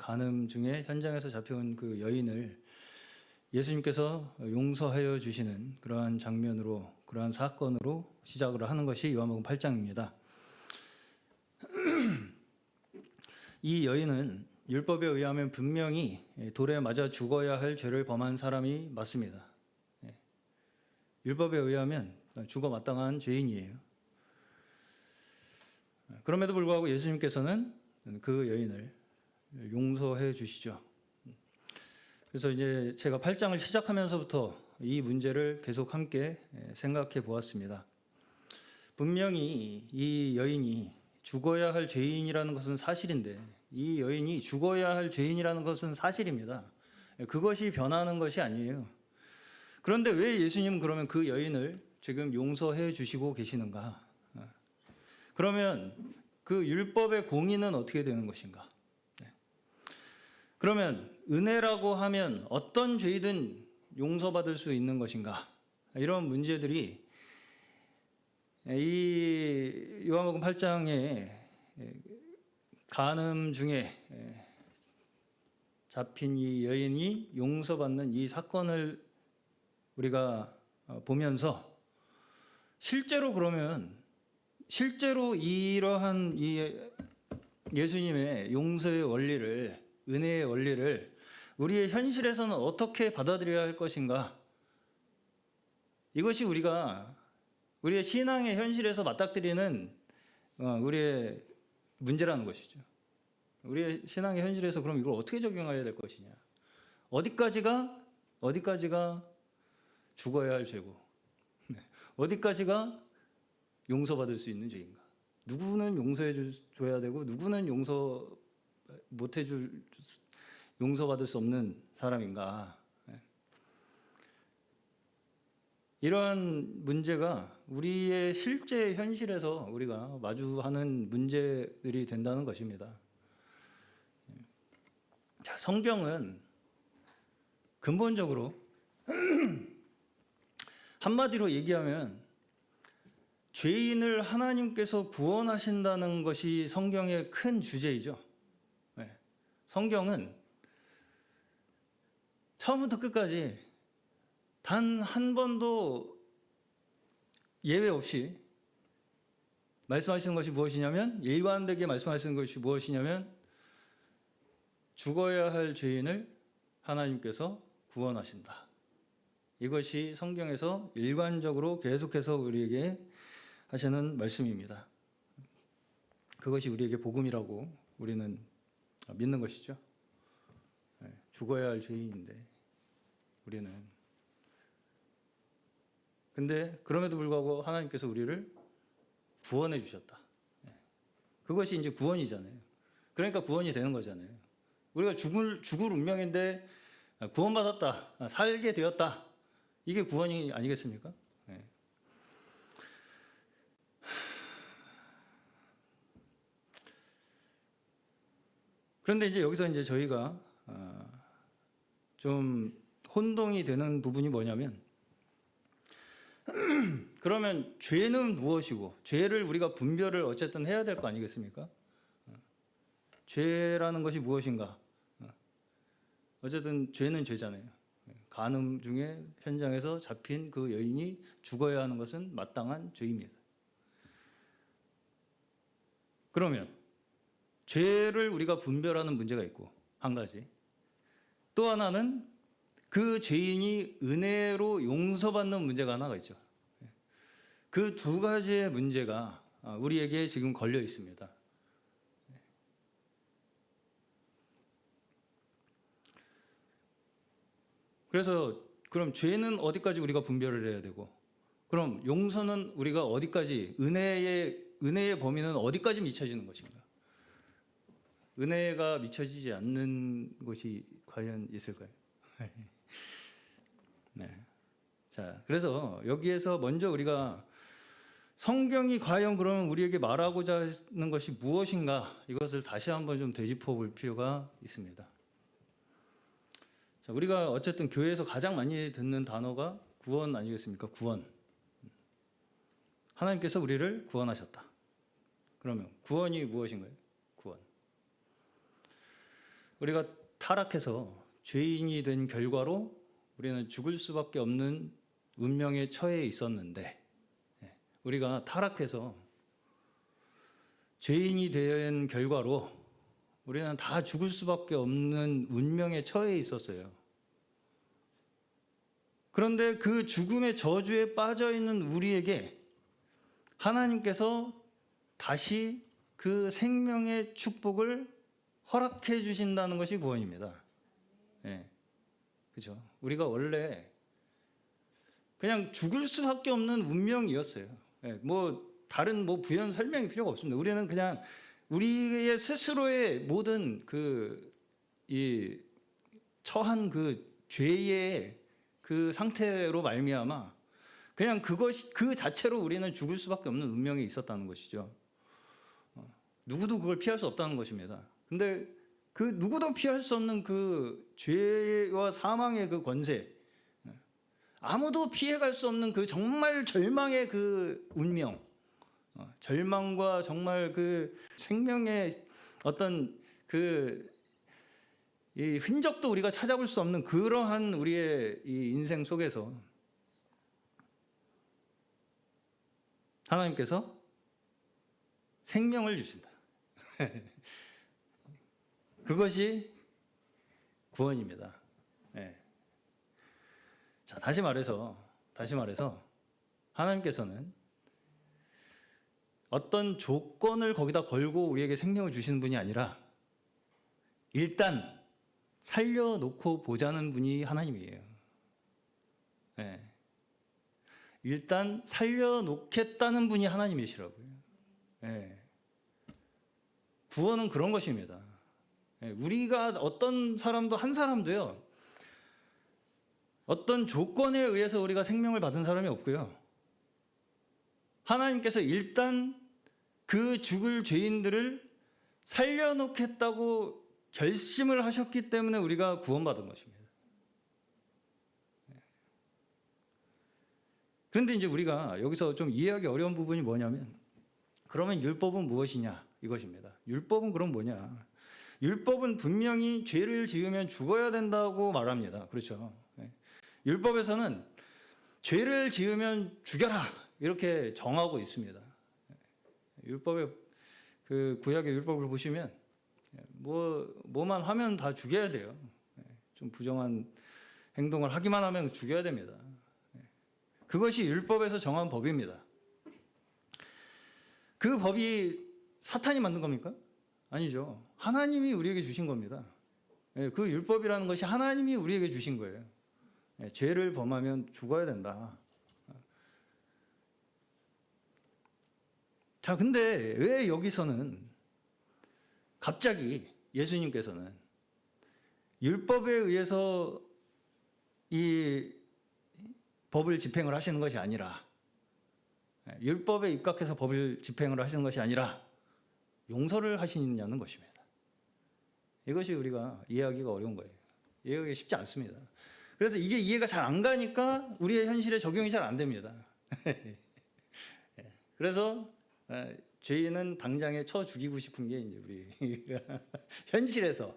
간음 중에 현장에서 잡혀온 그 여인을 예수님께서 용서하여 주시는 그러한 장면으로, 그러한 사건으로 시작을 하는 것이 요한복음 8장입니다. 이 여인은 율법에 의하면 분명히 돌에 맞아 죽어야 할 죄를 범한 사람이 맞습니다. 율법에 의하면 죽어 마땅한 죄인이에요. 그럼에도 불구하고 예수님께서는 그 여인을 용서해 주시죠. 그래서 이제 제가 8장을 시작하면서부터 이 문제를 계속 함께 생각해 보았습니다. 분명히 이 여인이 죽어야 할 죄인이라는 것은 사실인데, 이 여인이 죽어야 할 죄인이라는 것은 사실입니다. 그것이 변하는 것이 아니에요. 그런데 왜 예수님은 그러면 그 여인을 지금 용서해 주시고 계시는가? 그러면 그 율법의 공의는 어떻게 되는 것인가? 그러면 은혜라고 하면 어떤 죄이든 용서받을 수 있는 것인가? 이런 문제들이 이 요한복음 8장의 간음 중에 잡힌 이 여인이 용서받는 이 사건을 우리가 보면서 실제로 이러한 이 예수님의 용서의 원리를, 은혜의 원리를 우리의 현실에서는 어떻게 받아들여야 할 것인가? 이것이 우리의 신앙의 현실에서 맞닥뜨리는 우리의 문제라는 것이죠. 우리의 신앙의 현실에서 그럼 이걸 어떻게 적용해야 될 것이냐? 어디까지가 죽어야 할 죄고, 어디까지가 용서받을 수 있는 죄인가? 누구는 용서해 줘야 되고 누구는 용서받을 수 없는 사람인가? 이러한 문제가 우리의 실제 현실에서 우리가 마주하는 문제들이 된다는 것입니다. 자, 성경은 근본적으로 한마디로 얘기하면 죄인을 하나님께서 구원하신다는 것이 성경의 큰 주제이죠. 성경은 처음부터 끝까지 단 한 번도 예외 없이 말씀하시는 것이 무엇이냐면, 일관되게 말씀하시는 것이 무엇이냐면, 죽어야 할 죄인을 하나님께서 구원하신다. 이것이 성경에서 일관적으로 계속해서 우리에게 하시는 말씀입니다. 그것이 우리에게 복음이라고 우리는 믿는 것이죠. 죽어야 할 죄인인데 우리는. 근데 그럼에도 불구하고 하나님께서 우리를 구원해 주셨다. 그것이 이제 구원이잖아요. 그러니까 구원이 되는 거잖아요. 우리가 죽을 운명인데 구원받았다, 살게 되었다. 이게 구원이 아니겠습니까? 그런데 이제 여기서 이제 저희가 좀 혼동이 되는 부분이 뭐냐면, 그러면 죄는 무엇이고, 죄를 우리가 분별을 어쨌든 해야 될 거 아니겠습니까? 죄라는 것이 무엇인가? 어쨌든 죄는 죄잖아요. 간음 중에 현장에서 잡힌 그 여인이 죽어야 하는 것은 마땅한 죄입니다. 그러면 죄를 우리가 분별하는 문제가 있고, 한 가지. 또 하나는 그 죄인이 은혜로 용서받는 문제가 하나가 있죠. 그 두 가지의 문제가 우리에게 지금 걸려 있습니다. 그래서 그럼 죄는 어디까지 우리가 분별을 해야 되고, 그럼 용서는 우리가 어디까지, 은혜의 범위는 어디까지 미쳐지는 것인가? 은혜가 미쳐지지 않는 곳이 과연 있을까요? 네. 자, 그래서 여기에서 먼저 우리가 성경이 과연 그러면 우리에게 말하고자 하는 것이 무엇인가, 이것을 다시 한번 좀 되짚어 볼 필요가 있습니다. 자, 우리가 어쨌든 교회에서 가장 많이 듣는 단어가 구원 아니겠습니까? 구원. 하나님께서 우리를 구원하셨다. 그러면 구원이 무엇인가요? 구원. 우리가 타락해서 죄인이 된 결과로 우리는 죽을 수밖에 없는 운명에 처해 있었는데, 우리가 타락해서 죄인이 된 결과로 우리는 다 죽을 수밖에 없는 운명에 처해 있었어요. 그런데 그 죽음의 저주에 빠져 있는 우리에게 하나님께서 다시 그 생명의 축복을 허락해 주신다는 것이 구원입니다. 그죠? 우리가 원래 그냥 죽을 수밖에 없는 운명이었어요. 다른 부연 설명이 필요가 없습니다. 우리는 그냥 우리의 스스로의 모든 이 처한 그 죄의 그 상태로 말미암아 그냥 그 자체로 우리는 죽을 수밖에 없는 운명이 있었다는 것이죠. 누구도 그걸 피할 수 없다는 것입니다. 근데 그 누구도 피할 수 없는 그 죄와 사망의 그 권세, 아무도 피해갈 수 없는 그 정말 절망의 그 운명, 절망과 정말 그 생명의 어떤 이 흔적도 우리가 찾아볼 수 없는 그러한 우리의 이 인생 속에서 하나님께서 생명을 주신다. 그것이 구원입니다. 자, 다시 말해서 하나님께서는 어떤 조건을 거기다 걸고 우리에게 생명을 주시는 분이 아니라 일단 살려놓고 보자는 분이 하나님이에요. 일단 살려놓겠다는 분이 하나님이시라고요. 구원은 그런 것입니다. 우리가 어떤 사람도 한 사람도요, 어떤 조건에 의해서 우리가 생명을 받은 사람이 없고요. 하나님께서 일단 그 죽을 죄인들을 살려놓겠다고 결심을 하셨기 때문에 우리가 구원받은 것입니다. 그런데 이제 우리가 여기서 좀 이해하기 어려운 부분이 뭐냐면, 그러면 율법은 무엇이냐 이것입니다. 율법은 그럼 뭐냐? 율법은 분명히 죄를 지으면 죽어야 된다고 말합니다. 그렇죠? 율법에서는 죄를 지으면 죽여라 이렇게 정하고 있습니다. 율법의 그 구약의 율법을 보시면 뭐만 하면 다 죽여야 돼요. 좀 부정한 행동을 하기만 하면 죽여야 됩니다. 그것이 율법에서 정한 법입니다. 그 법이 사탄이 만든 겁니까? 아니죠. 하나님이 우리에게 주신 겁니다. 그 율법이라는 것이 하나님이 우리에게 주신 거예요. 죄를 범하면 죽어야 된다. 자, 근데 왜 여기서는 갑자기 예수님께서는 율법에 의해서 이 법을 집행을 하시는 것이 아니라, 율법에 입각해서 법을 집행을 하시는 것이 아니라 용서를 하시느냐는 것입니다. 이것이 우리가 이해하기가 어려운 거예요. 이해하기 쉽지 않습니다. 그래서 이게 이해가 잘 안 가니까 우리의 현실에 적용이 잘 안 됩니다. 그래서 죄인은 당장에 쳐 죽이고 싶은 게 이제 우리 현실에서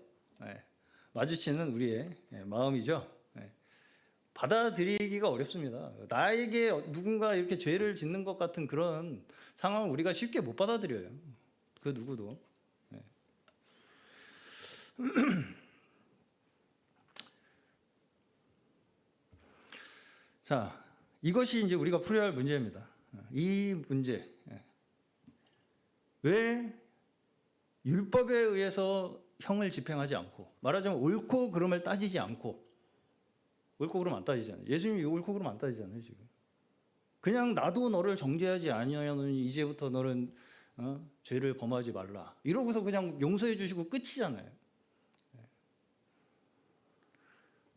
마주치는 우리의 마음이죠. 받아들이기가 어렵습니다. 나에게 누군가 이렇게 죄를 짓는 것 같은 그런 상황을 우리가 쉽게 못 받아들여요. 그 누구도. 자, 이것이 이제 우리가 풀어야 할 문제입니다. 이 문제. 왜 율법에 의해서 형을 집행하지 않고, 말하자면 옳고 그름을 따지지 않고, 옳고 그름 안 따지잖아요. 예수님이 옳고 그름 안 따지잖아요, 지금. 그냥 나도 너를 정죄하지 아니하노니 이제부터 너는 죄를 범하지 말라. 이러고서 그냥 용서해 주시고 끝이잖아요.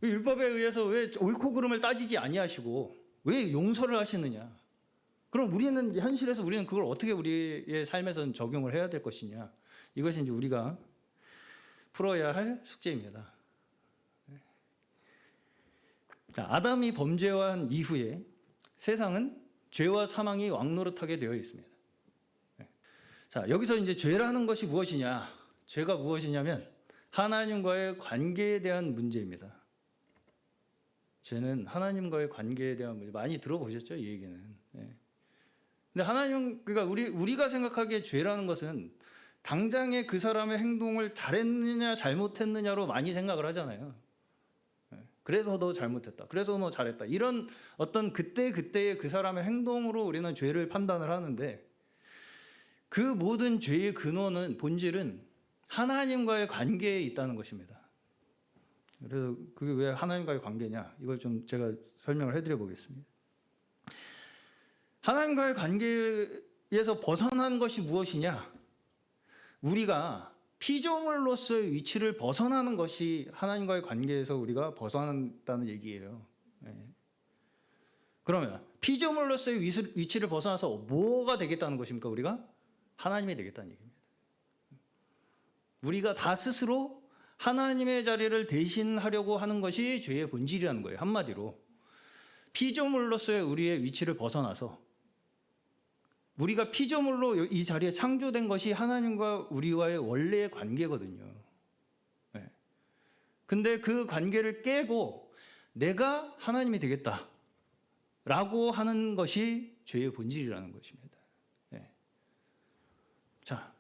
율법에 의해서 왜 옳고 그름을 따지지 아니하시고 왜 용서를 하시느냐? 그럼 우리는 현실에서 우리는 그걸 어떻게 우리의 삶에서는 적용을 해야 될 것이냐? 이것이 이제 우리가 풀어야 할 숙제입니다. 자, 아담이 범죄한 이후에 세상은 죄와 사망이 왕노릇하게 되어 있습니다. 자, 여기서 이제 죄라는 것이 무엇이냐? 죄가 무엇이냐면 하나님과의 관계에 대한 문제입니다. 죄는 하나님과의 관계에 대한 문제. 많이 들어보셨죠? 이 얘기는. 예. 근데 그러니까 우리가 생각하기에 죄라는 것은 당장에 그 사람의 행동을 잘했느냐 잘못했느냐로 많이 생각을 하잖아요. 그래서 너 잘못했다. 그래서 너 잘했다. 이런 어떤 그때의 그 사람의 행동으로 우리는 죄를 판단을 하는데, 그 모든 죄의 근원은, 본질은 하나님과의 관계에 있다는 것입니다. 그래서 그게 왜 하나님과의 관계냐, 이걸 좀 제가 설명을 해드려 보겠습니다. 하나님과의 관계에서 벗어난 것이 무엇이냐? 우리가 피조물로서의 위치를 벗어나는 것이 하나님과의 관계에서 우리가 벗어난다는 얘기예요. 그러면 피조물로서의 위치를 벗어나서 뭐가 되겠다는 것입니까? 우리가 하나님이 되겠다는 얘기입니다. 우리가 다 스스로 하나님의 자리를 대신하려고 하는 것이 죄의 본질이라는 거예요. 한마디로 피조물로서의 우리의 위치를 벗어나서, 우리가 피조물로 이 자리에 창조된 것이 하나님과 우리와의 원래의 관계거든요. 근데 그 관계를 깨고 내가 하나님이 되겠다라고 하는 것이 죄의 본질이라는 것입니다. 자,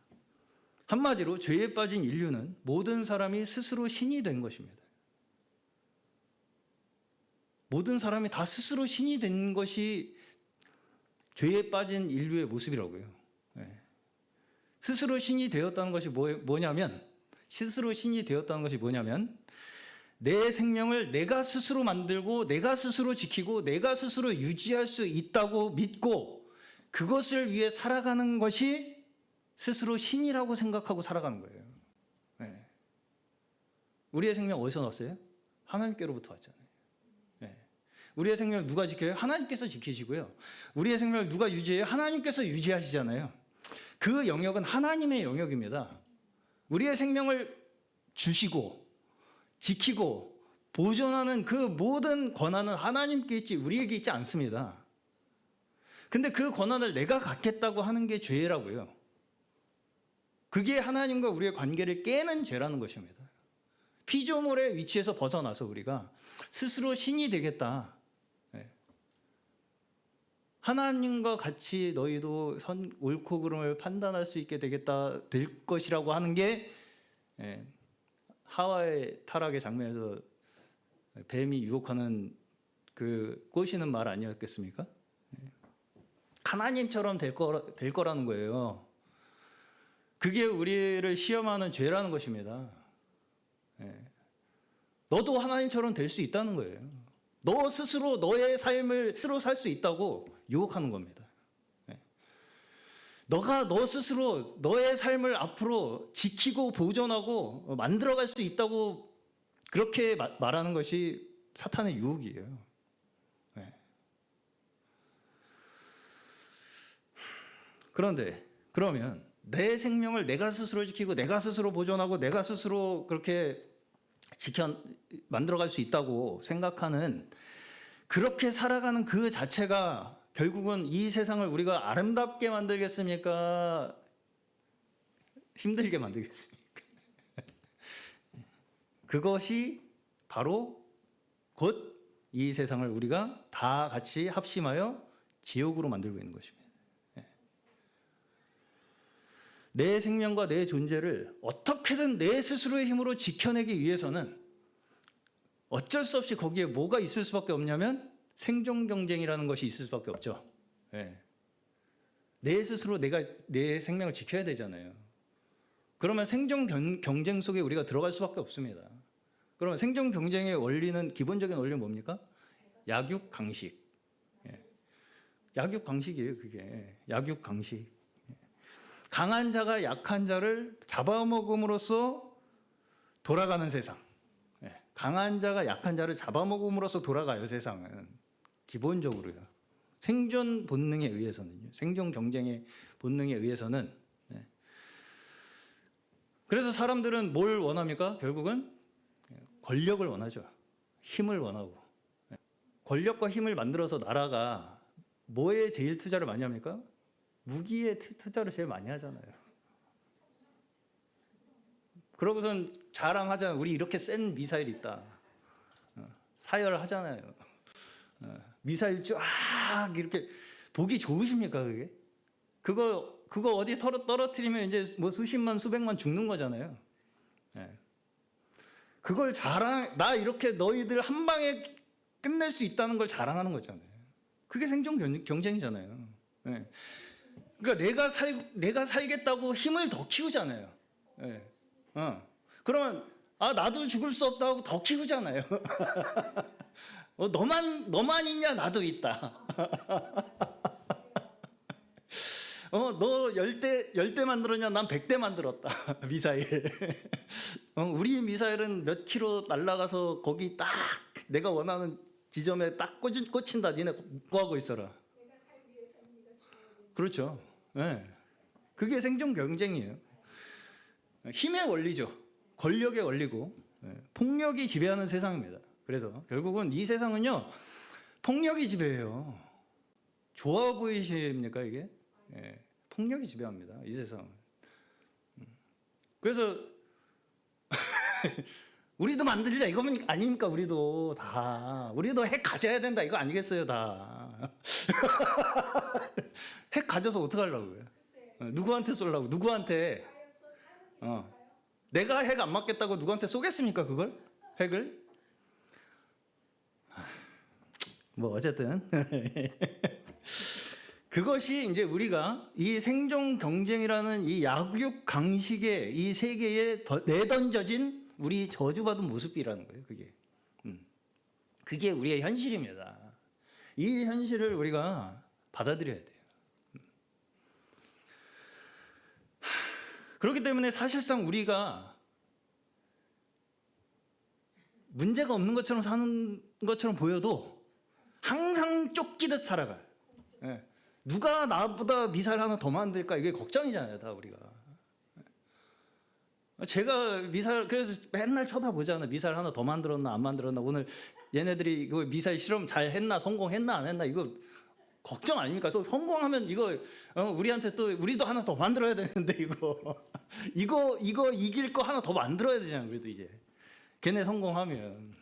한마디로 죄에 빠진 인류는 모든 사람이 스스로 신이 된 것입니다. 모든 사람이 다 스스로 신이 된 것이 죄에 빠진 인류의 모습이라고요. 스스로 신이 되었다는 것이 뭐냐면 내 생명을 내가 스스로 만들고 내가 스스로 지키고 내가 스스로 유지할 수 있다고 믿고 그것을 위해 살아가는 것이 스스로 신이라고 생각하고 살아가는 거예요. 우리의 생명 어디서 났어요? 하나님께로부터 왔잖아요. 우리의 생명을 누가 지켜요? 하나님께서 지키시고요. 우리의 생명을 누가 유지해요? 하나님께서 유지하시잖아요. 그 영역은 하나님의 영역입니다. 우리의 생명을 주시고 지키고 보존하는 그 모든 권한은 하나님께 있지 우리에게 있지 않습니다. 근데 그 권한을 내가 갖겠다고 하는 게 죄라고요. 그게 하나님과 우리의 관계를 깨는 죄라는 것입니다. 피조물의 위치에서 벗어나서 우리가 스스로 신이 되겠다. 하나님과 같이 너희도 옳고 그름을 판단할 수 있게 되겠다, 될 것이라고 하는 게 하와의 타락의 장면에서 뱀이 유혹하는 그 꼬시는 말 아니었겠습니까? 하나님처럼 될 거라는 거예요. 그게 우리를 시험하는 죄라는 것입니다. 너도 하나님처럼 될 수 있다는 거예요. 너 스스로 너의 삶을 스스로 살 수 있다고 유혹하는 겁니다. 너가 너 스스로 너의 삶을 앞으로 지키고 보존하고 만들어갈 수 있다고 그렇게 말하는 것이 사탄의 유혹이에요. 그러면 내 생명을 내가 스스로 지키고 내가 스스로 보존하고 내가 스스로 그렇게 만들어갈 수 있다고 생각하는, 그렇게 살아가는 그 자체가 결국은 이 세상을 우리가 아름답게 만들겠습니까? 힘들게 만들겠습니까? 그것이 바로 곧 이 세상을 우리가 다 같이 합심하여 지옥으로 만들고 있는 것입니다. 내 생명과 내 존재를 어떻게든 내 스스로의 힘으로 지켜내기 위해서는 어쩔 수 없이 거기에 뭐가 있을 수밖에 없냐면 생존 경쟁이라는 것이 있을 수밖에 없죠. 내 스스로 내가 내 생명을 지켜야 되잖아요. 그러면 생존 경쟁 속에 우리가 들어갈 수밖에 없습니다. 그러면 생존 경쟁의 원리는, 기본적인 원리는 뭡니까? 약육강식. 약육강식이에요, 그게. 약육강식. 강한 자가 약한 자를 잡아먹음으로써 돌아가는 세상. 강한 자가 약한 자를 잡아먹음으로써 돌아가요, 세상은. 기본적으로요. 생존 본능에 의해서는요. 생존 경쟁의 본능에 의해서는. 그래서 사람들은 뭘 원합니까? 결국은 권력을 원하죠. 힘을 원하고. 권력과 힘을 만들어서 나라가 뭐에 제일 투자를 많이 합니까? 무기에 투자를 제일 많이 하잖아요. 그러고선 자랑하잖아요. 우리 이렇게 센 미사일 있다. 사열하잖아요. 미사일 쫙 이렇게 보기 좋으십니까 그게? 그거 어디 떨어뜨리면 이제 뭐 수십만 수백만 죽는 거잖아요. 예. 그걸 나 이렇게 너희들 한 방에 끝낼 수 있다는 걸 자랑하는 거잖아요. 그게 생존 경쟁이잖아요. 예. 그러니까 내가 살겠다고 힘을 더 키우잖아요. 예. 그러면 나도 죽을 수 없다고 더 키우잖아요. 너만 있냐? 나도 있다. 너 10대 만들었냐? 난 100대 만들었다. 미사일. 우리 미사일은 몇 킬로 날아가서 거기 딱 내가 원하는 지점에 딱 꽂힌다. 니네 구하고 있어라. 그렇죠. 네. 그게 생존 경쟁이에요. 힘의 원리죠. 권력의 원리고 폭력이 지배하는 세상입니다. 그래서 결국은 이 세상은요, 폭력이 지배해요. 좋아 보이십니까 이게? 폭력이 지배합니다. 이 세상은. 그래서 우리도 만들자 이거면 아닙니까? 우리도 핵 가져야 된다 이거 아니겠어요 다. 핵 가져서 어떡하려고요? 누구한테 쏠라고? 누구한테? 내가 핵 안 맞겠다고 누구한테 쏘겠습니까 그걸? 핵을? 뭐 어쨌든 그것이 이제 우리가 이 생존 경쟁이라는 이 약육 강식의 이 세계에 내던져진 우리 저주받은 모습이라는 거예요. 그게 우리의 현실입니다. 이 현실을 우리가 받아들여야 돼요. 그렇기 때문에 사실상 우리가 문제가 없는 것처럼 사는 것처럼 보여도 항상 쫓기듯 살아가요. 누가 나보다 미사일 하나 더 만들까 이게 걱정이잖아요, 다 우리가. 제가 미사일 그래서 맨날 쳐다보잖아요. 미사일 하나 더 만들었나 안 만들었나, 오늘 얘네들이 이거 미사일 실험 잘 했나 성공했나 안 했나 이거 걱정 아닙니까? 그래서 성공하면 이거 우리한테 또 우리도 하나 더 만들어야 되는데 이거 이길 거 하나 더 만들어야 되잖아요. 그래도 이제 걔네 성공하면.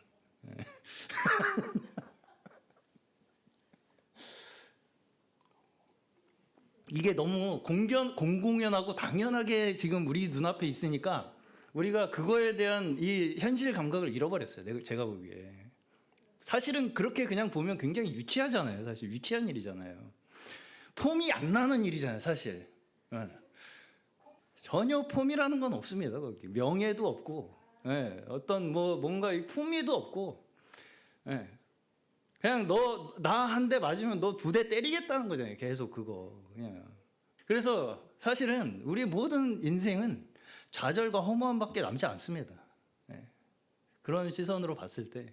이게 너무 공공연하고 당연하게 지금 우리 눈앞에 있으니까 우리가 그거에 대한 이 현실 감각을 잃어버렸어요. 제가 보기에. 사실은 그렇게 그냥 보면 굉장히 유치하잖아요. 사실 유치한 일이잖아요. 폼이 안 나는 일이잖아요. 사실. 전혀 폼이라는 건 없습니다. 거기 명예도 없고, 어떤 뭔가 품위도 없고, 그냥 나 한 대 맞으면 너 2대 때리겠다는 거잖아요. 계속 그거 그냥. 그래서 사실은 우리 모든 인생은 좌절과 허무함밖에 남지 않습니다. 그런 시선으로 봤을 때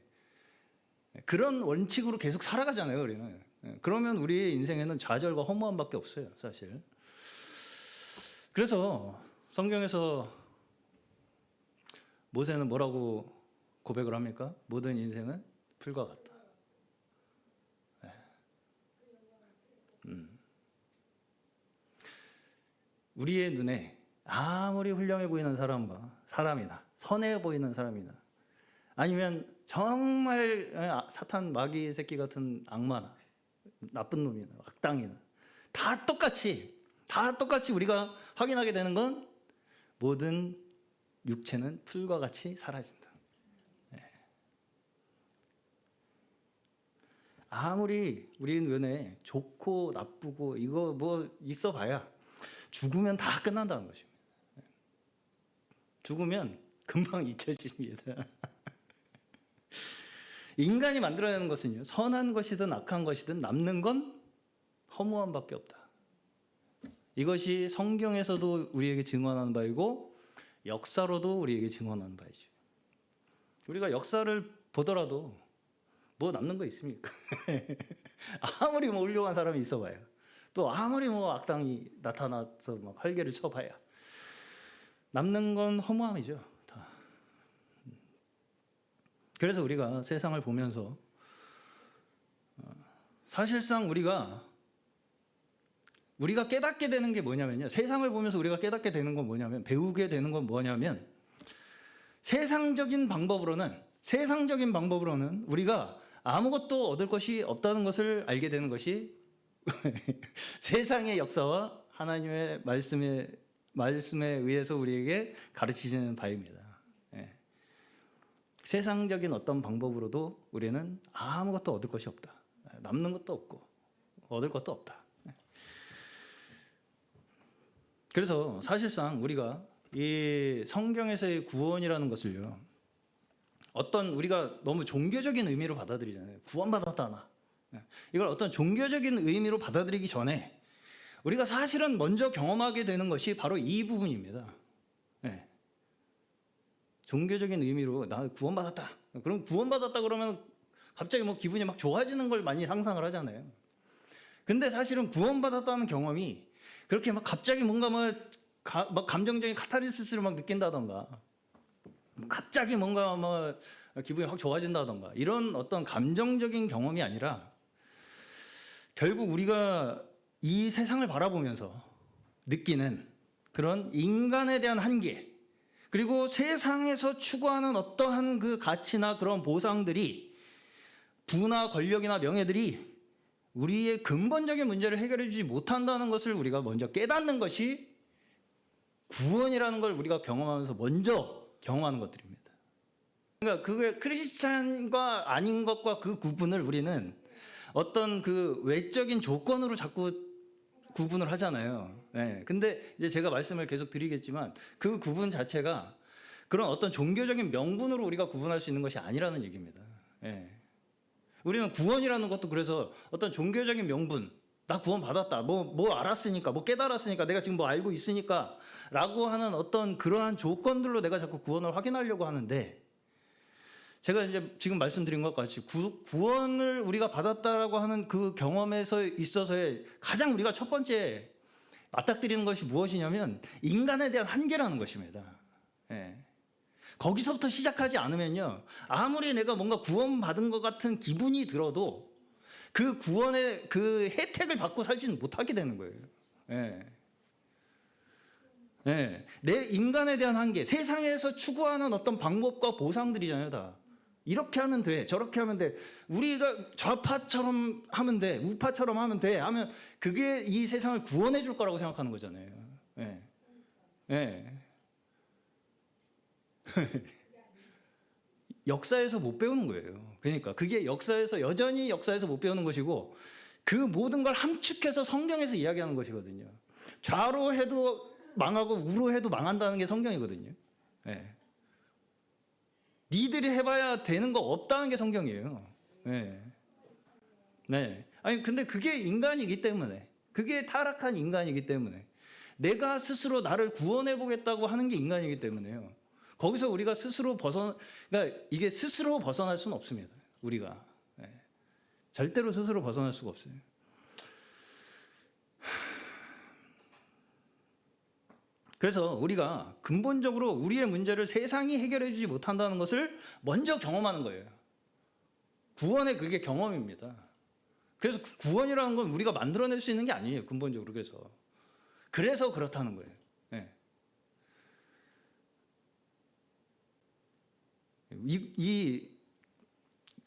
그런 원칙으로 계속 살아가잖아요. 우리는. 그러면 우리의 인생에는 좌절과 허무함밖에 없어요. 사실. 그래서 성경에서 모세는 뭐라고 고백을 합니까? 모든 인생은 풀과 같다. 우리의 눈에 아무리 훌륭해 보이는 사람이나 선해 보이는 사람이나 아니면 정말 사탄 마귀 새끼 같은 악마나 나쁜 놈이나 악당이나 다 똑같이 우리가 확인하게 되는 건 모든 육체는 풀과 같이 사라진다. 아무리 우리 눈에 좋고 나쁘고 이거 뭐 있어봐야 죽으면 다 끝난다는 것입니다. 죽으면 금방 잊혀집니다. 인간이 만들어내는 것은요, 선한 것이든 악한 것이든 남는 건 허무함밖에 없다. 이것이 성경에서도 우리에게 증언하는 바이고 역사로도 우리에게 증언하는 바이죠. 우리가 역사를 보더라도 뭐 남는 거 있습니까? 아무리 훌륭한 사람이 있어봐요. 또 아무리 악당이 나타나서 활개를 쳐봐야 남는 건 허무함이죠. 다. 그래서 우리가 세상을 보면서 사실상 우리가 깨닫게 되는 게 뭐냐면요. 세상을 보면서 우리가 깨닫게 되는 건 뭐냐면, 배우게 되는 건 뭐냐면 세상적인 방법으로는 우리가 아무것도 얻을 것이 없다는 것을 알게 되는 것이 세상의 역사와 하나님의 말씀에 의해서 우리에게 가르치시는 바입니다. 예. 세상적인 어떤 방법으로도 우리는 아무것도 얻을 것이 없다. 남는 것도 없고 얻을 것도 없다. 그래서 사실상 우리가 이 성경에서의 구원이라는 것을요, 어떤 우리가 너무 종교적인 의미로 받아들이잖아요. 구원받았다 나. 이걸 어떤 종교적인 의미로 받아들이기 전에 우리가 사실은 먼저 경험하게 되는 것이 바로 이 부분입니다. 네. 종교적인 의미로 나 구원받았다. 그럼 구원받았다 그러면 갑자기 뭐 기분이 막 좋아지는 걸 많이 상상을 하잖아요. 근데 사실은 구원받았다는 경험이 그렇게 막 갑자기 뭔가 막 감정적인 카타르시스를 막 느낀다던가, 갑자기 뭔가 뭐 기분이 확 좋아진다던가, 이런 어떤 감정적인 경험이 아니라 결국 우리가 이 세상을 바라보면서 느끼는 그런 인간에 대한 한계, 그리고 세상에서 추구하는 어떠한 그 가치나 그런 보상들이, 부나 권력이나 명예들이 우리의 근본적인 문제를 해결해 주지 못한다는 것을 우리가 먼저 깨닫는 것이 구원이라는 걸 우리가 경험하면서 먼저 경험하는 것들입니다. 그러니까 그게 크리스찬과 아닌 것과 그 구분을 우리는 어떤 그 외적인 조건으로 자꾸 구분을 하잖아요. 네. 근데 이제 제가 말씀을 계속 드리겠지만 그 구분 자체가 그런 어떤 종교적인 명분으로 우리가 구분할 수 있는 것이 아니라는 얘기입니다. 네. 우리는 구원이라는 것도 그래서 어떤 종교적인 명분, 나 구원 받았다, 뭐 알았으니까, 뭐 깨달았으니까, 내가 지금 뭐 알고 있으니까 라고 하는 어떤 그러한 조건들로 내가 자꾸 구원을 확인하려고 하는데, 제가 이제 지금 말씀드린 것 같이 구원을 우리가 받았다라고 하는 그 경험에서 있어서의 가장 우리가 첫 번째 맞닥뜨리는 것이 무엇이냐면 인간에 대한 한계라는 것입니다. 예. 거기서부터 시작하지 않으면요, 아무리 내가 뭔가 구원받은 것 같은 기분이 들어도 그 구원의 그 혜택을 받고 살지는 못하게 되는 거예요. 예. 예. 내 인간에 대한 한계, 세상에서 추구하는 어떤 방법과 보상들이잖아요, 다. 이렇게 하면 돼, 저렇게 하면 돼, 우리가 좌파처럼 하면 돼, 우파처럼 하면 돼 하면 그게 이 세상을 구원해 줄 거라고 생각하는 거잖아요. 예. 예. 역사에서 못 배우는 거예요. 그러니까 그게 여전히 역사에서 못 배우는 것이고, 그 모든 걸 함축해서 성경에서 이야기하는 것이거든요. 좌로 해도 망하고 우로 해도 망한다는 게 성경이거든요. 네. 니들이 해봐야 되는 거 없다는 게 성경이에요. 네. 네. 아니 근데 그게 인간이기 때문에, 그게 타락한 인간이기 때문에, 내가 스스로 나를 구원해 보겠다고 하는 게 인간이기 때문에요. 거기서 우리가 그러니까 이게 스스로 벗어날 수는 없습니다. 우리가. 네. 절대로 스스로 벗어날 수가 없어요. 그래서 우리가 근본적으로 우리의 문제를 세상이 해결해 주지 못한다는 것을 먼저 경험하는 거예요. 구원의 그게 경험입니다. 그래서 구원이라는 건 우리가 만들어낼 수 있는 게 아니에요. 근본적으로. 그래서 그렇다는 거예요. 네.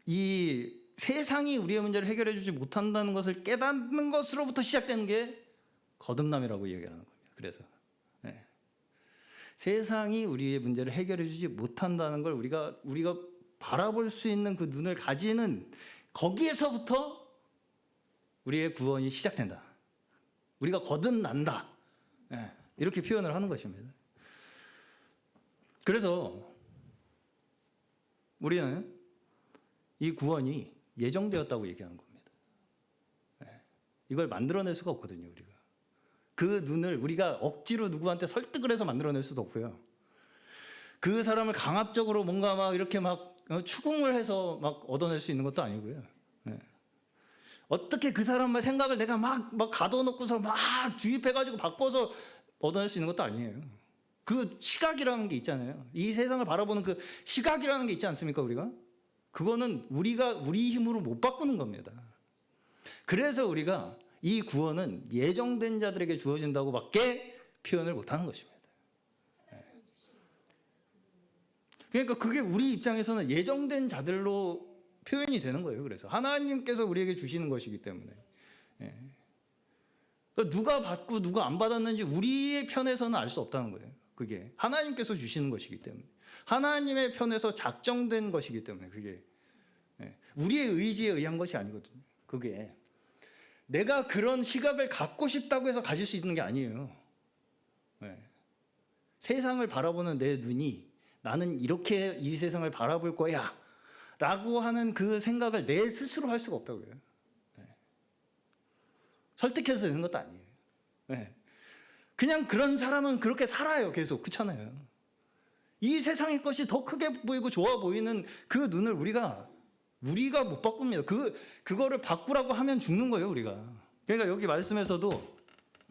이 세상이 우리의 문제를 해결해 주지 못한다는 것을 깨닫는 것으로부터 시작되는 게 거듭남이라고 얘기하는 겁니다. 그래서 네. 세상이 우리의 문제를 해결해 주지 못한다는 걸 우리가 바라볼 수 있는 그 눈을 가지는, 거기에서부터 우리의 구원이 시작된다. 우리가 거듭난다. 네. 이렇게 표현을 하는 것입니다. 그래서 우리는 이 구원이 예정되었다고 얘기하는 겁니다. 네. 이걸 만들어낼 수가 없거든요, 우리가. 그 눈을 우리가 억지로 누구한테 설득을 해서 만들어낼 수도 없고요. 그 사람을 강압적으로 뭔가 막 이렇게 막 추궁을 해서 막 얻어낼 수 있는 것도 아니고요. 네. 어떻게 그 사람의 생각을 내가 막 가둬놓고서 막 주입해가지고 바꿔서 얻어낼 수 있는 것도 아니에요. 그 시각이라는 게 있잖아요. 이 세상을 바라보는 그 시각이라는 게 있지 않습니까, 우리가? 그거는 우리 힘으로 못 바꾸는 겁니다. 그래서 우리가 이 구원은 예정된 자들에게 주어진다고밖에 표현을 못 하는 것입니다. 그러니까 그게 우리 입장에서는 예정된 자들로 표현이 되는 거예요. 그래서 하나님께서 우리에게 주시는 것이기 때문에. 예. 그러니까 누가 받고 누가 안 받았는지 우리의 편에서는 알 수 없다는 거예요. 그게 하나님께서 주시는 것이기 때문에, 하나님의 편에서 작정된 것이기 때문에, 그게 우리의 의지에 의한 것이 아니거든요. 그게 내가 그런 시각을 갖고 싶다고 해서 가질 수 있는 게 아니에요. 세상을 바라보는 내 눈이 나는 이렇게 이 세상을 바라볼 거야 라고 하는 그 생각을 내 스스로 할 수가 없다고요. 설득해서 되는 것도 아니에요. 그냥 그런 사람은 그렇게 살아요. 계속. 그렇잖아요. 이 세상의 것이 더 크게 보이고 좋아 보이는 그 눈을 우리가 못 바꿉니다. 그거를 바꾸라고 하면 죽는 거예요, 우리가. 그러니까 여기 말씀에서도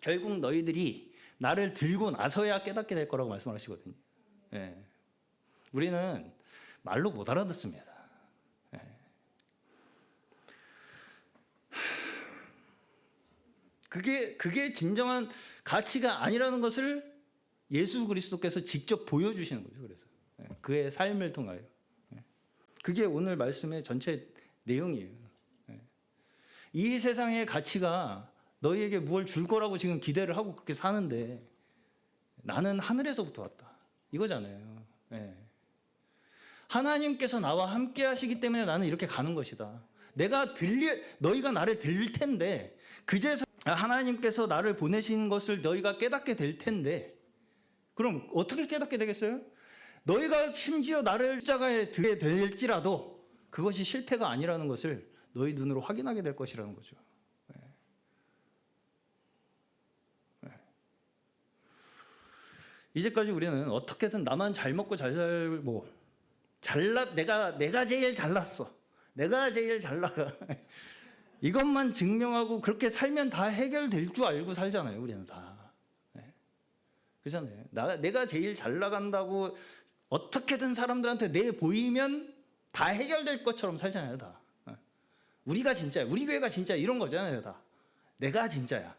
결국 너희들이 나를 들고 나서야 깨닫게 될 거라고 말씀하시거든요. 우리는 말로 못 알아듣습니다. 그게 진정한 가치가 아니라는 것을 예수 그리스도께서 직접 보여주시는 거죠. 그래서 그의 삶을 통하여. 그게 오늘 말씀의 전체 내용이에요. 이 세상의 가치가 너희에게 무엇을 줄 거라고 지금 기대를 하고 그렇게 사는데 나는 하늘에서부터 왔다. 이거잖아요. 하나님께서 나와 함께 하시기 때문에 나는 이렇게 가는 것이다. 너희가 나를 들릴 텐데 그제서 하나님께서 나를 보내신 것을 너희가 깨닫게 될 텐데, 그럼 어떻게 깨닫게 되겠어요? 너희가 심지어 나를 십자가에 들게 될지라도 그것이 실패가 아니라는 것을 너희 눈으로 확인하게 될 것이라는 거죠. 이제까지 우리는 어떻게든 나만 잘 먹고 잘 살고 내가 제일 잘났어, 내가 제일 잘 나가 이것만 증명하고 그렇게 살면 다 해결될 줄 알고 살잖아요. 우리는 다. 그렇잖아요. 내가 제일 잘 나간다고 어떻게든 사람들한테 보이면 다 해결될 것처럼 살잖아요. 다. 우리가 진짜야, 우리 교회가 진짜, 이런 거잖아요. 다. 내가 진짜야.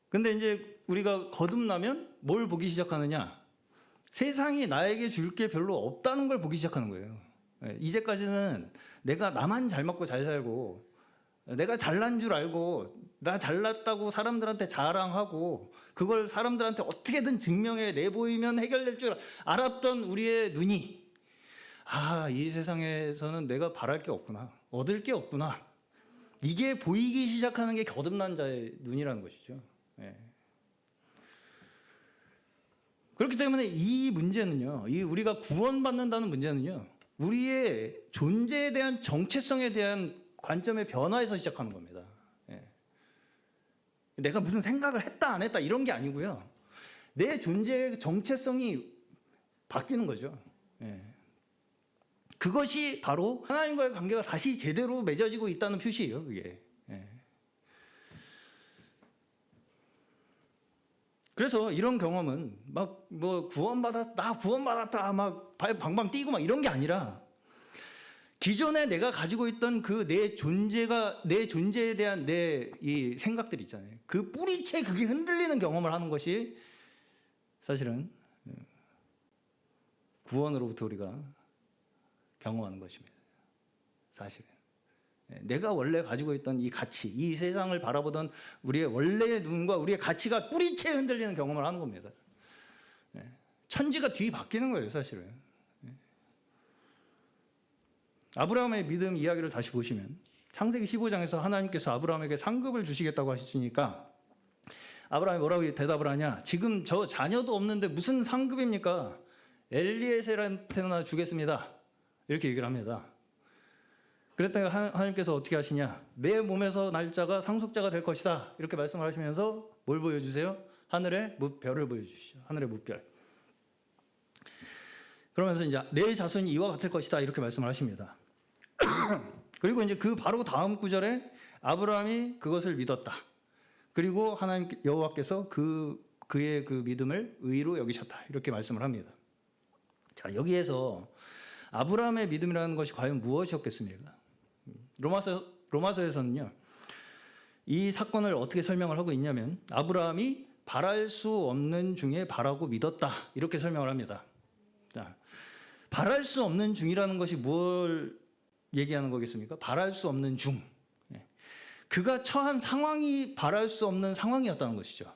근데 이제 우리가 거듭나면 뭘 보기 시작하느냐? 세상이 나에게 줄 게 별로 없다는 걸 보기 시작하는 거예요. 이제까지는 내가 나만 잘 먹고 잘 살고 내가 잘난 줄 알고 나 잘났다고 사람들한테 자랑하고 그걸 사람들한테 어떻게든 증명해 내보이면 해결될 줄 알았던 우리의 눈이, 이 세상에서는 내가 바랄 게 없구나, 얻을 게 없구나, 이게 보이기 시작하는 게 거듭난 자의 눈이라는 것이죠. 그렇기 때문에 이 문제는요, 우리가 구원받는다는 문제는요, 우리의 존재에 대한 정체성에 대한 관점의 변화에서 시작하는 겁니다. 내가 무슨 생각을 했다 안 했다 이런 게 아니고요, 내 존재의 정체성이 바뀌는 거죠. 그것이 바로 하나님과의 관계가 다시 제대로 맺어지고 있다는 표시예요. 그게. 그래서 이런 경험은 막 뭐 나 구원받았다 막 방방 뛰고 막 이런 게 아니라, 기존에 내가 가지고 있던 그 내 존재에 대한 내 이 생각들 있잖아요. 그 뿌리채 그게 흔들리는 경험을 하는 것이 사실은 구원으로부터 우리가 경험하는 것입니다. 사실은 내가 원래 가지고 있던 이 가치, 이 세상을 바라보던 우리의 원래의 눈과 우리의 가치가 뿌리채 흔들리는 경험을 하는 겁니다. 천지가 뒤바뀌는 거예요, 사실은. 아브라함의 믿음 이야기를 다시 보시면 창세기 15장에서 하나님께서 아브라함에게 상급을 주시겠다고 하시니까 아브라함이 뭐라고 대답을 하냐? 지금 저 자녀도 없는데 무슨 상급입니까? 엘리에셀한테나 주겠습니다. 이렇게 얘기를 합니다. 그랬더니 하나님께서 어떻게 하시냐? 내 몸에서 날 자가 상속자가 될 것이다. 이렇게 말씀을 하시면서 뭘 보여주세요? 하늘의 별을 보여주시죠. 하늘의 무별. 그러면서 이제 내 자손이 이와 같을 것이다. 이렇게 말씀을 하십니다. 그리고 이제 그 바로 다음 구절에 아브라함이 그것을 믿었다. 그리고 하나님 여호와께서 그의 그 믿음을 의로 여기셨다. 이렇게 말씀을 합니다. 자, 여기에서 아브라함의 믿음이라는 것이 과연 무엇이었겠습니까? 로마서에서는요, 이 사건을 어떻게 설명을 하고 있냐면 바랄 수 없는 중에 바라고 믿었다. 이렇게 설명을 합니다. 자, 바랄 수 없는 중이라는 것이 뭘 얘기하는 거겠습니까? 바랄 수 없는 중. 그가 처한 상황이 바랄 수 없는 상황이었다는 것이죠.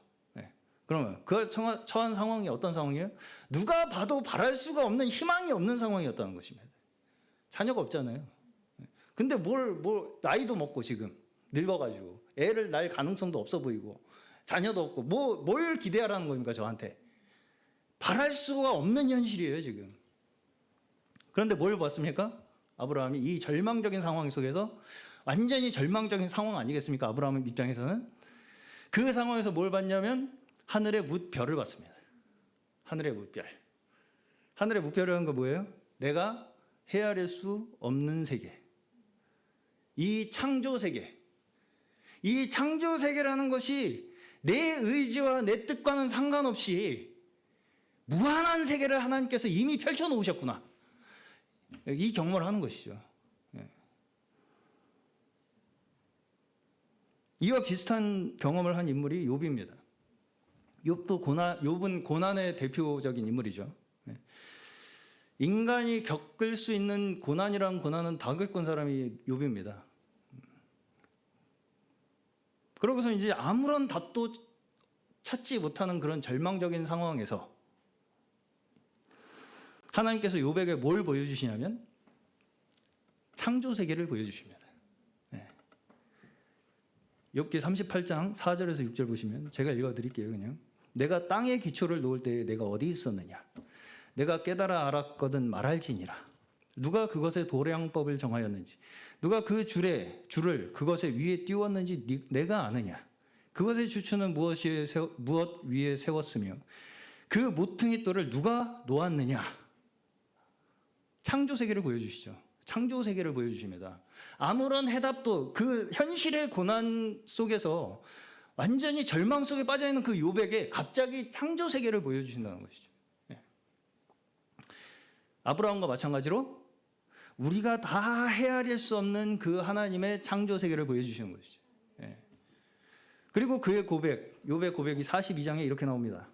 그러면 그가 처한 상황이 어떤 상황이에요? 누가 봐도 바랄 수가 없는, 희망이 없는 상황이었다는 것입니다. 자녀가 없잖아요. 근데 나이도 먹고 지금 늙어가지고 애를 낳을 가능성도 없어 보이고 자녀도 없고 뭘 기대하라는 겁니까 저한테? 바랄 수가 없는 현실이에요 지금. 그런데 뭘 봤습니까? 아브라함이 이 절망적인 상황 속에서, 완전히 절망적인 상황 아니겠습니까? 아브라함 입장에서는 그 상황에서 뭘 봤냐면 하늘의 뭇별을 봤습니다. 하늘의 뭇별. 하늘의 뭇별이라는 거 뭐예요? 내가 헤아릴 수 없는 세계. 이 창조 세계. 이 창조 세계라는 것이 내 의지와 내 뜻과는 상관없이 무한한 세계를 하나님께서 이미 펼쳐 놓으셨구나. 이 경험을 하는 것이죠. 이와 비슷한 경험을 한 인물이 욥입니다. 욥은 고난의 대표적인 인물이죠. 인간이 겪을 수 있는 고난이란 고난은 다 겪은 사람이 욥입니다. 그러고서 이제 아무런 답도 찾지 못하는 그런 절망적인 상황에서 하나님께서 욥에게 뭘 보여주시냐면 창조 세계를 보여주십니다. 욥기 38장 4절에서 6절 보시면 제가 읽어드릴게요. 그냥 내가 땅에 기초를 놓을 때에 내가 어디 있었느냐? 내가 깨달아 알았거든 말할지니라. 누가 그것의 도량법을 정하였는지, 누가 그 줄을 그것의 위에 띄웠는지 내가 아느냐? 그것의 주추는 무엇 위에 세웠으며 그 모퉁이 돌을 누가 놓았느냐? 창조 세계를 보여주시죠. 창조 세계를 보여주십니다. 아무런 해답도, 그 현실의 고난 속에서 완전히 절망 속에 빠져있는 그 욥에게 갑자기 창조 세계를 보여주신다는 것이죠. 아브라함과 마찬가지로 우리가 다 헤아릴 수 없는 그 하나님의 창조 세계를 보여주시는 것이죠. 그리고 그의 고백, 욥의 고백이 42장에 이렇게 나옵니다.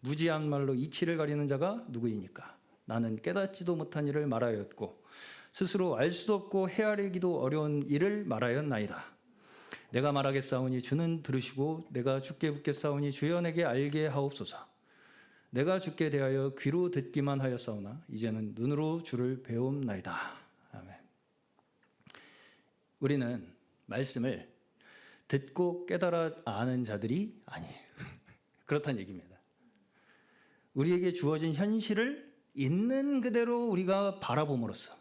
무지한 말로 이치를 가리는 자가 누구이니까? 나는 깨닫지도 못한 일을 말하였고 스스로 알 수도 없고 헤아리기도 어려운 일을 말하였나이다. 내가 말하겠사오니 주는 들으시고 내가 주께 묻겠사오니 주여 내게 알게 하옵소서. 내가 주께 대하여 귀로 듣기만 하였사오나 이제는 눈으로 주를 배움나이다. 아멘. 우리는 말씀을 듣고 깨달아 아는 자들이 아니에요. 그렇다는 얘기입니다. 우리에게 주어진 현실을 있는 그대로 우리가 바라봄으로써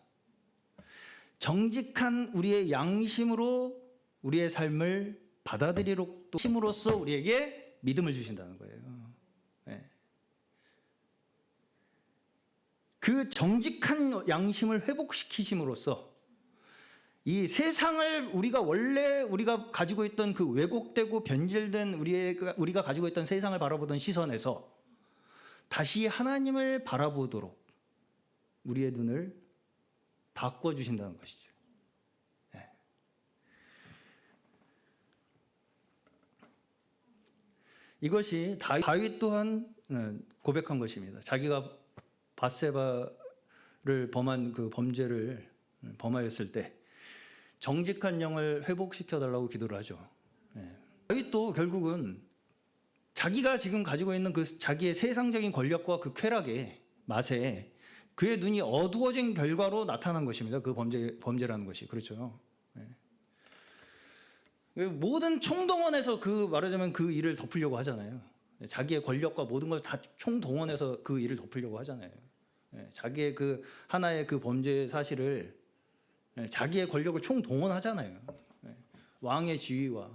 정직한 우리의 양심으로 우리의 삶을 받아들이심으로써 우리에게 믿음을 주신다는 거예요. 그 정직한 양심을 회복시키심으로써 이 세상을 우리가 가지고 있던 그 왜곡되고 변질된 우리가 가지고 있던 세상을 바라보던 시선에서 다시 하나님을 바라보도록 우리의 눈을 바꿔주신다는 것이죠. 이것이 다윗 또한 고백한 것입니다. 자기가 밧세바를 범한 그 범죄를 범하였을 때 정직한 영을 회복시켜 달라고 기도를 하죠. 다윗도 결국은 자기가 지금 가지고 있는 그 자기의 세상적인 권력과 그 쾌락의 맛에 그의 눈이 어두워진 결과로 나타난 것입니다. 그 범죄라는 것이. 그렇죠. 모든 총동원해서 말하자면 그 일을 덮으려고 하잖아요. 자기의 권력과 모든 걸 다 총동원해서 그 일을 덮으려고 하잖아요. 자기의 그 하나의 그 범죄 사실을 자기의 권력을 총동원하잖아요. 왕의 지위와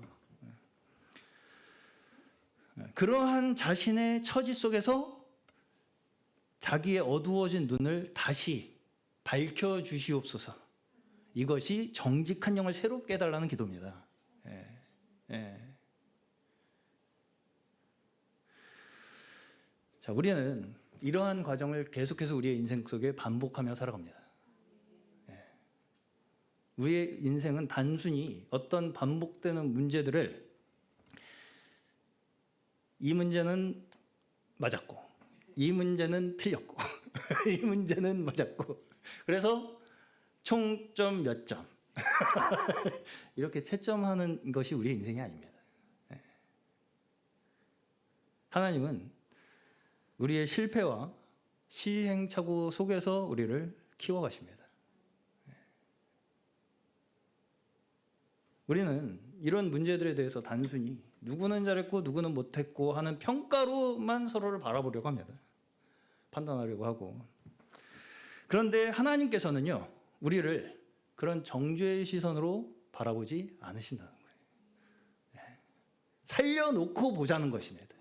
그러한 자신의 처지 속에서 자기의 어두워진 눈을 다시 밝혀주시옵소서. 이것이 정직한 영을 새롭게 해달라는 기도입니다. 자, 우리는 이러한 과정을 계속해서 우리의 인생 속에 반복하며 살아갑니다. 우리의 인생은 단순히 어떤 반복되는 문제들을 이 문제는 맞았고 이 문제는 틀렸고 이 문제는 맞았고, 그래서 총점 몇 점 이렇게 채점하는 것이 우리의 인생이 아닙니다. 하나님은 우리의 실패와 시행착오 속에서 우리를 키워가십니다. 우리는 이런 문제들에 대해서 단순히 누구는 잘했고 누구는 못했고 하는 평가로만 서로를 바라보려고 합니다. 판단하려고 하고. 그런데 하나님께서는요, 우리를 그런 정죄의 시선으로 바라보지 않으신다는 거예요. 살려놓고 보자는 것입니다.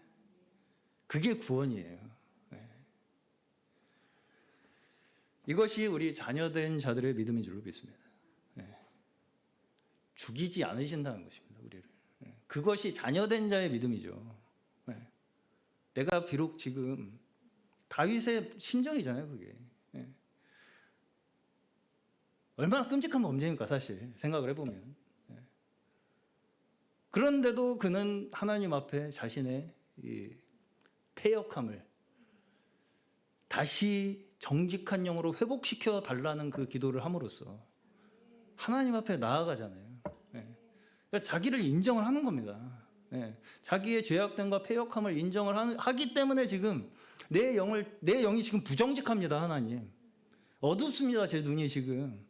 그게 구원이에요. 이것이 우리 자녀된 자들의 믿음인 줄로 믿습니다. 죽이지 않으신다는 것입니다, 우리를. 그것이 자녀된 자의 믿음이죠. 내가 비록 지금 다윗의 심정이잖아요, 그게. 얼마나 끔찍한 범죄입니까, 사실 생각을 해보면. 그런데도 그는 하나님 앞에 자신의 이 패역함을 다시 정직한 영으로 회복시켜 달라는 그 기도를 함으로써 하나님 앞에 나아가잖아요. 그러니까 자기를 인정을 하는 겁니다. 자기의 죄악됨과 패역함을 인정을 하기 때문에 지금 내 영이 지금 부정직합니다, 하나님. 어둡습니다, 제 눈이 지금.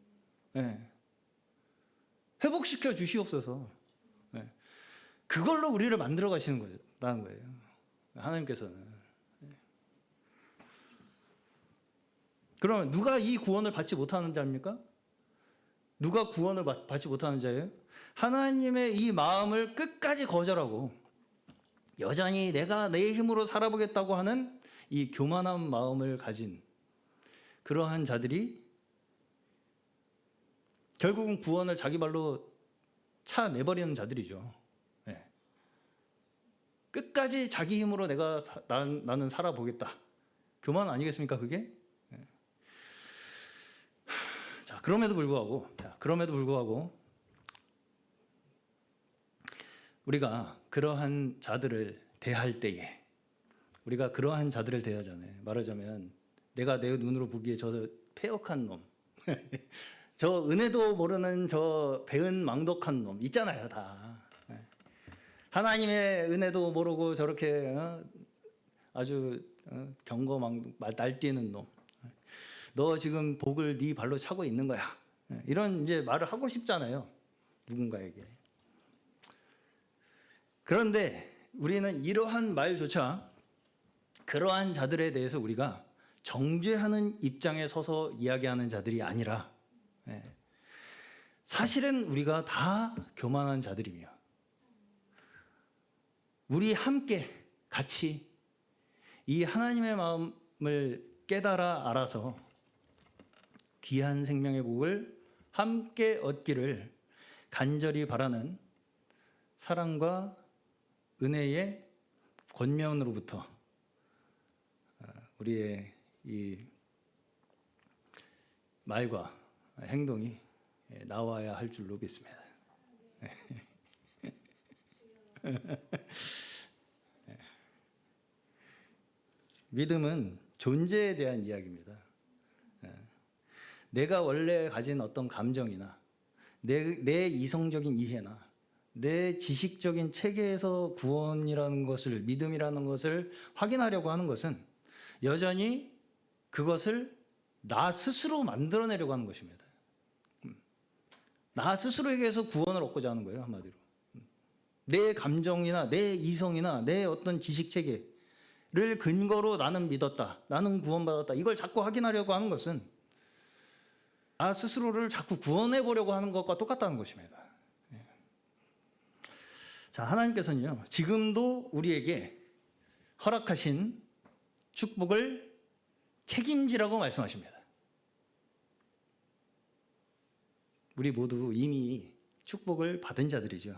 회복시켜 주시옵소서. 그걸로 우리를 만들어 가시는 거다는 거예요, 하나님께서는. 그러면 누가 이 구원을 받지 못하는 자입니까? 누가 구원을 받지 못하는 자예요? 하나님의 이 마음을 끝까지 거절하고 여전히 내가 내 힘으로 살아보겠다고 하는 이 교만한 마음을 가진 그러한 자들이 결국은 구원을 자기 발로 차내버리는 자들이죠. 끝까지 자기 힘으로 나는 살아보겠다. 교만 아니겠습니까, 그게? 그럼에도 불구하고 우리가 그러한 자들을 대할 때에 우리가 그러한 자들을 대하잖아요. 말하자면 내가 내 눈으로 보기에 저 패역한 놈, 저 은혜도 모르는 저 배은 망덕한 놈 있잖아요, 다. 하나님의 은혜도 모르고 저렇게 아주 날뛰는 놈. 너 지금 복을 네 발로 차고 있는 거야. 이런 이제 말을 하고 싶잖아요, 누군가에게. 그런데 우리는 이러한 말조차 그러한 자들에 대해서 우리가 정죄하는 입장에 서서 이야기하는 자들이 아니라 사실은 우리가 다 교만한 자들이며 우리 함께 같이 이 하나님의 마음을 깨달아 알아서 귀한 생명의 복을 함께 얻기를 간절히 바라는 사랑과 은혜의 권면으로부터 우리의 이 말과 행동이 나와야 할 줄로 믿습니다. 믿음은 존재에 대한 이야기입니다. 내가 원래 가진 어떤 감정이나 내 이성적인 이해나 내 지식적인 체계에서 구원이라는 것을, 믿음이라는 것을 확인하려고 하는 것은 여전히 그것을 나 스스로 만들어내려고 하는 것입니다. 나 스스로에게서 구원을 얻고자 하는 거예요, 한마디로. 내 감정이나 내 이성이나 내 어떤 지식 체계를 근거로 나는 믿었다, 나는 구원받았다, 이걸 자꾸 확인하려고 하는 것은 나 스스로를 자꾸 구원해 보려고 하는 것과 똑같다는 것입니다. 자, 하나님께서는요, 지금도 우리에게 허락하신 축복을 책임지라고 말씀하십니다. 우리 모두 이미 축복을 받은 자들이죠.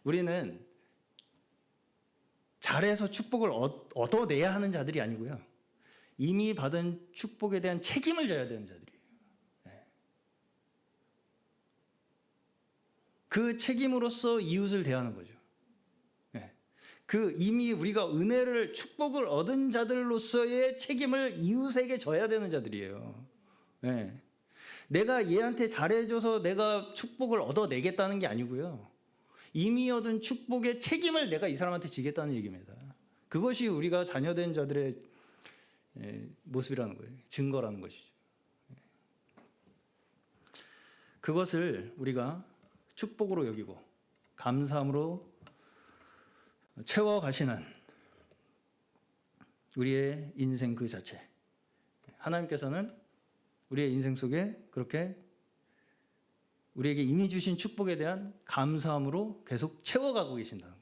우리는 잘해서 축복을 얻어내야 하는 자들이 아니고요, 이미 받은 축복에 대한 책임을 져야 되는 자들이에요. 그 책임으로서 이웃을 대하는 거죠. 그 이미 우리가 은혜를 축복을 얻은 자들로서의 책임을 이웃에게 져야 되는 자들이에요. 네. 내가 얘한테 잘해줘서 내가 축복을 얻어내겠다는 게 아니고요. 이미 얻은 축복의 책임을 내가 이 사람한테 지겠다는 얘기입니다. 그것이 우리가 자녀된 자들의 모습이라는 거예요. 증거라는 것이죠. 그것을 우리가 축복으로 여기고 감사함으로 채워가시는 우리의 인생 그 자체. 하나님께서는 우리의 인생 속에 그렇게 우리에게 이미 주신 축복에 대한 감사함으로 계속 채워가고 계신다는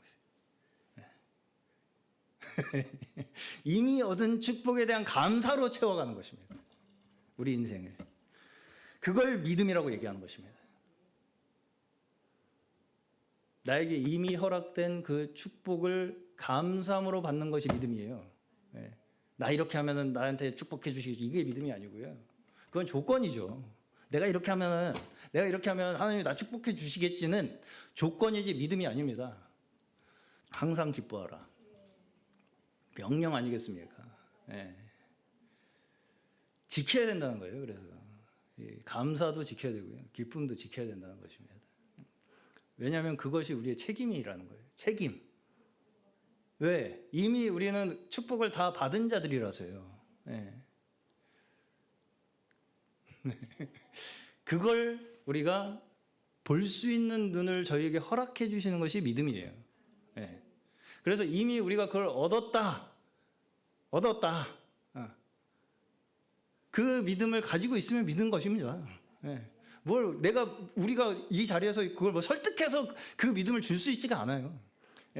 거예요. 이미 얻은 축복에 대한 감사로 채워가는 것입니다. 우리 인생을. 그걸 믿음이라고 얘기하는 것입니다. 나에게 이미 허락된 그 축복을 감사함으로 받는 것이 믿음이에요. 나 이렇게 하면은 나한테 축복해 주시겠지. 이게 믿음이 아니고요. 그건 조건이죠. 내가 이렇게 하면 하나님이 나 축복해 주시겠지는 조건이지 믿음이 아닙니다. 항상 기뻐하라. 명령 아니겠습니까? 지켜야 된다는 거예요. 그래서 감사도 지켜야 되고요. 기쁨도 지켜야 된다는 것입니다. 왜냐하면 그것이 우리의 책임이라는 거예요. 책임. 왜? 이미 우리는 축복을 다 받은 자들이라서요. 그걸 우리가 볼 수 있는 눈을 저희에게 허락해 주시는 것이 믿음이에요. 그래서 이미 우리가 그걸 얻었다. 그 믿음을 가지고 있으면 믿는 것입니다. 우리가 이 자리에서 그걸 뭐 설득해서 그 믿음을 줄 수 있지가 않아요.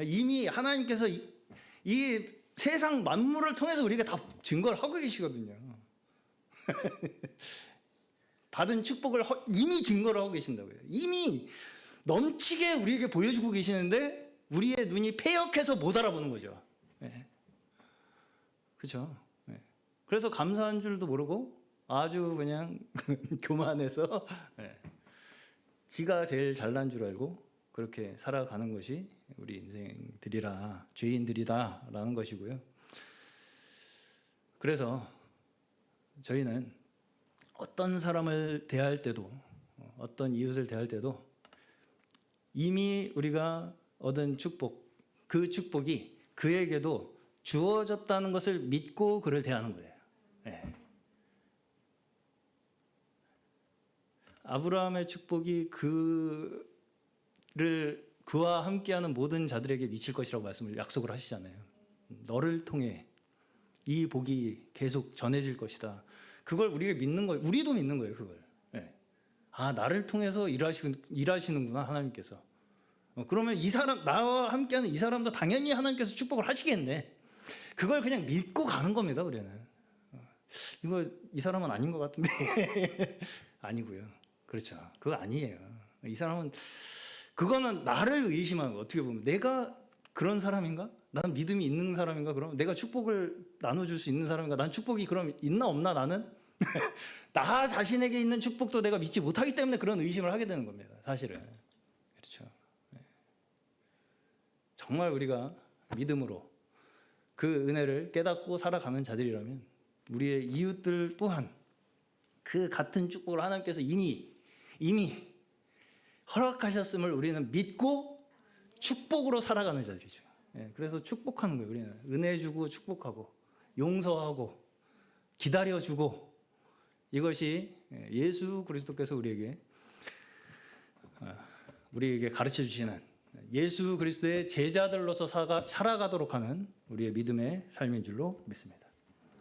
이미 하나님께서 이 세상 만물을 통해서 우리가 다 증거를 하고 계시거든요. 받은 축복을 이미 증거를 하고 계신다고요. 이미 넘치게 우리에게 보여주고 계시는데 우리의 눈이 패역해서 못 알아보는 거죠. 그렇죠. 그래서 감사한 줄도 모르고 아주 그냥 교만해서 지가 제일 잘난 줄 알고 그렇게 살아가는 것이 우리 인생들이라 죄인들이다라는 것이고요. 그래서 저희는 어떤 사람을 대할 때도 어떤 이웃을 대할 때도 이미 우리가 얻은 축복, 그 축복이 그에게도 주어졌다는 것을 믿고 그를 대하는 거예요. 아브라함의 축복이 그와 함께하는 모든 자들에게 미칠 것이라고 약속을 하시잖아요. 너를 통해 이 복이 계속 전해질 것이다. 그걸 우리가 믿는 거예요. 우리도 믿는 거예요. 그걸. 나를 통해서 일하시는구나 하나님께서. 그러면 나와 함께하는 이 사람도 당연히 하나님께서 축복을 하시겠네. 그걸 그냥 믿고 가는 겁니다. 우리는. 이 사람은 아닌 것 같은데 아니고요. 그렇죠. 그거 아니에요. 이 사람은 그거는 나를 의심하는 거. 어떻게 보면 내가 그런 사람인가? 난 믿음이 있는 사람인가? 그럼 내가 축복을 나눠줄 수 있는 사람인가? 난 축복이 그럼 있나 없나 나는? 나 자신에게 있는 축복도 내가 믿지 못하기 때문에 그런 의심을 하게 되는 겁니다. 사실은. 그렇죠. 정말 우리가 믿음으로 그 은혜를 깨닫고 살아가는 자들이라면 우리의 이웃들 또한 그 같은 축복을 하나님께서 이미 허락하셨음을 우리는 믿고 축복으로 살아가는 자들이죠. 그래서 축복하는 거예요. 우리는 은혜 주고 축복하고 용서하고 기다려주고 이것이 예수 그리스도께서 우리에게 가르쳐 주시는 예수 그리스도의 제자들로서 살아가도록 하는 우리의 믿음의 삶인 줄로 믿습니다.